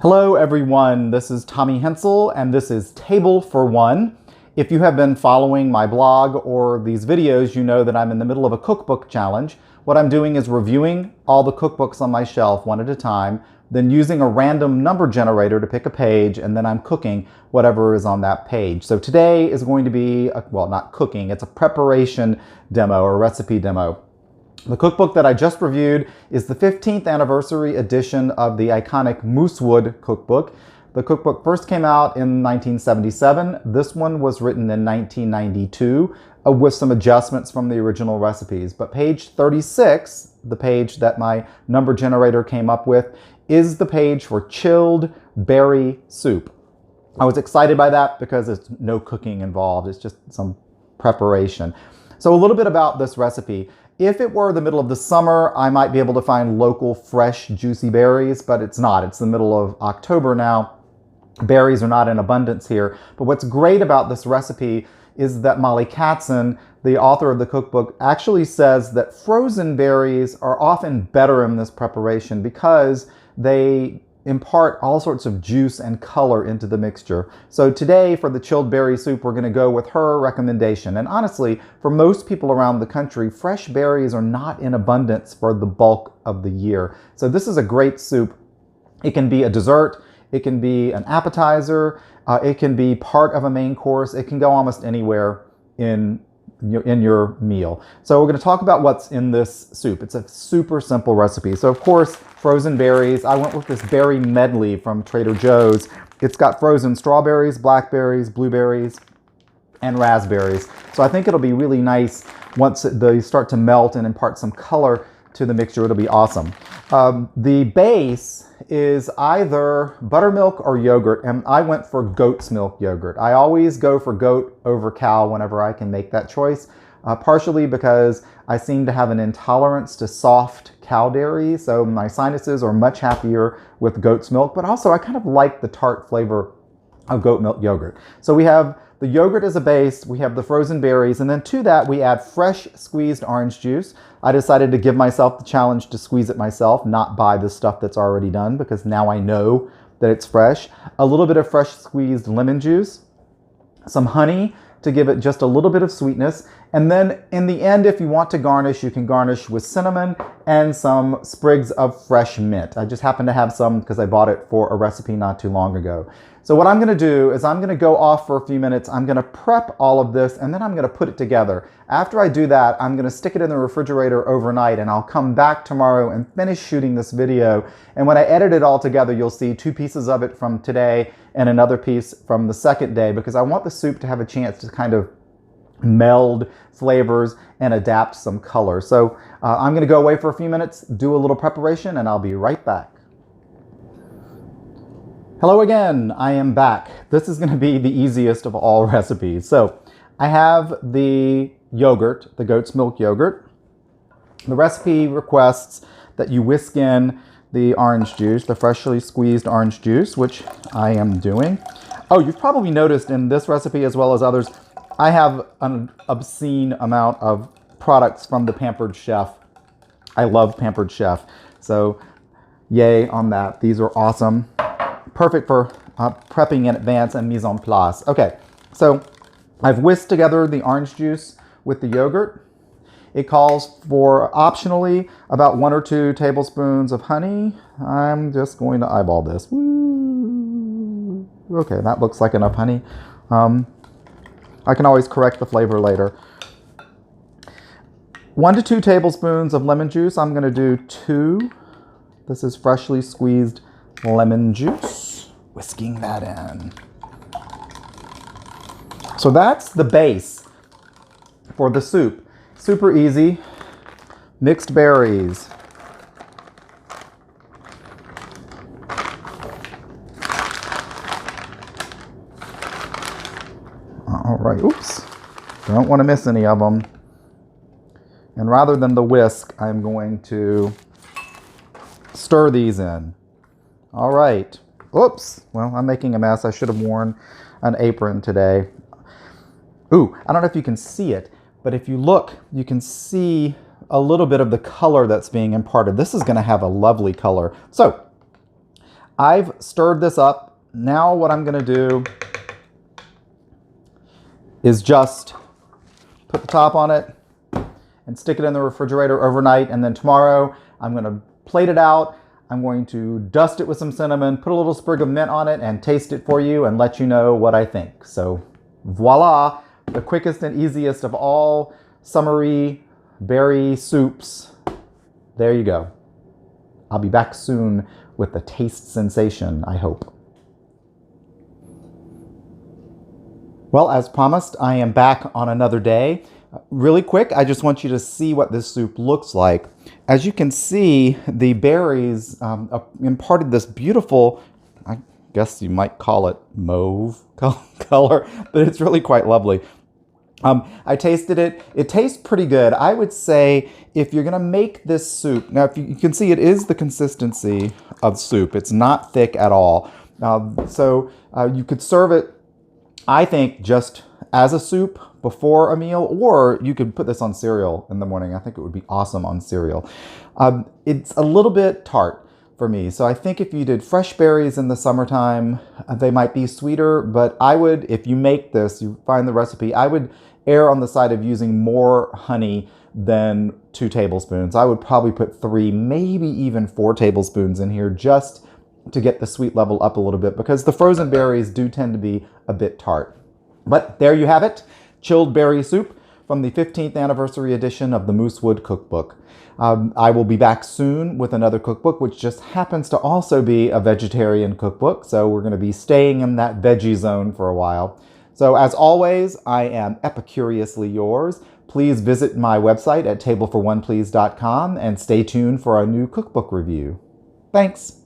Hello everyone, this is Tommy Hensel and this is Table for One. If you have been following my blog or these videos, you know that I'm in the middle of a cookbook challenge. What I'm doing is reviewing all the cookbooks on my shelf one at a time, then using a random number generator to pick a page, and then I'm cooking whatever is on that page. So today is going to be, well, not cooking, it's a preparation demo or recipe demo. The cookbook that I just reviewed is the 15th anniversary edition of the iconic Moosewood Cookbook. The cookbook first came out in 1977. This one was written in 1992 with some adjustments from the original recipes. But page 36, the page that my number generator came up with, is the page for chilled berry soup. I was excited by that because there's no cooking involved. It's just some preparation. So a little bit about this recipe. If it were the middle of the summer, I might be able to find local, fresh, juicy berries, but it's not. It's the middle of October now. Berries are not in abundance here. But what's great about this recipe is that Mollie Katzen, the author of the cookbook, actually says that frozen berries are often better in this preparation because they impart all sorts of juice and color into the mixture. So today for the chilled berry soup, we're going to go with her recommendation. And honestly, for most people around the country, fresh berries are not in abundance for the bulk of the year. So this is a great soup. It can be a dessert, it can be an appetizer, it can be part of a main course. It can go almost anywhere in your meal. So we're going to talk about what's in this soup. It's a super simple recipe. So of course, frozen berries. I went with this berry medley from Trader Joe's. It's got frozen strawberries, blackberries, blueberries, and raspberries. So I think it'll be really nice once they start to melt and impart some color to the mixture. It'll be awesome. The base is either buttermilk or yogurt, and I went for goat's milk yogurt. I always go for goat over cow whenever I can make that choice, partially because I seem to have an intolerance to soft cow dairy, so my sinuses are much happier with goat's milk, but also I kind of like the tart flavor of goat milk yogurt. So we have the yogurt as a base, we have the frozen berries, and then to that we add fresh squeezed orange juice. I decided to give myself the challenge to squeeze it myself, not buy the stuff that's already done, because now I know that it's fresh. A little bit of fresh squeezed lemon juice, some honey to give it just a little bit of sweetness, and then in the end, if you want to garnish, you can garnish with cinnamon and some sprigs of fresh mint. I just happen to have some because I bought it for a recipe not too long ago. So what I'm going to do is I'm going to go off for a few minutes. I'm going to prep all of this and then I'm going to put it together. After I do that, I'm going to stick it in the refrigerator overnight and I'll come back tomorrow and finish shooting this video. And when I edit it all together, you'll see 2 pieces of it from today and another piece from the second day, because I want the soup to have a chance to kind of meld flavors and adapt some color. So I'm going to go away for a few minutes, do a little preparation, and I'll be right back. Hello again, I am back. This is going to be the easiest of all recipes. So I have the yogurt, the goat's milk yogurt. The recipe requests that you whisk in the orange juice, the freshly squeezed orange juice, which I am doing. Oh, you've probably noticed in this recipe as well as others, I have an obscene amount of products from the Pampered Chef. I love Pampered Chef. So yay on that. These are awesome. Perfect for prepping in advance and mise en place. Okay, so I've whisked together the orange juice with the yogurt. It calls for optionally about 1 or 2 tablespoons of honey. I'm just going to eyeball this. Woo. Okay, that looks like enough honey. I can always correct the flavor later. 1 to 2 tablespoons of lemon juice. I'm going to do 2. This is freshly squeezed lemon juice. Whisking that in. So that's the base for the soup. Super easy. Mixed berries. All right, oops. Don't want to miss any of them. And rather than the whisk, I'm going to stir these in. All right. Oops. Well, I'm making a mess. I should have worn an apron today. Ooh, I don't know if you can see it, but if you look, you can see a little bit of the color that's being imparted. This is going to have a lovely color. So I've stirred this up. Now what I'm going to do is just put the top on it and stick it in the refrigerator overnight. And then tomorrow I'm going to plate it out. I'm going to dust it with some cinnamon, put a little sprig of mint on it, and taste it for you and let you know what I think. So voila, the quickest and easiest of all summery berry soups. There you go. I'll be back soon with the taste sensation, I hope. Well, as promised, I am back on another day. Really quick, I just want you to see what this soup looks like. As you can see, the berries imparted this beautiful, I guess you might call it mauve color, but it's really quite lovely. I tasted it. It tastes pretty good. I would say if you're going to make this soup, now if you can see it is the consistency of soup. It's not thick at all. So you could serve it, I think, just as a soup before a meal, or you could put this on cereal in the morning. I think it would be awesome on cereal. It's a little bit tart for me. So I think if you did fresh berries in the summertime, they might be sweeter, but I would, if you make this, you find the recipe, I would err on the side of using more honey than 2 tablespoons. I would probably put 3, maybe even 4 tablespoons in here just to get the sweet level up a little bit, because the frozen berries do tend to be a bit tart. But there you have it, chilled berry soup from the 15th anniversary edition of the Moosewood Cookbook. I will be back soon with another cookbook, which just happens to also be a vegetarian cookbook. So we're going to be staying in that veggie zone for a while. So as always, I am epicuriously yours. Please visit my website at tableforoneplease.com and stay tuned for a new cookbook review. Thanks.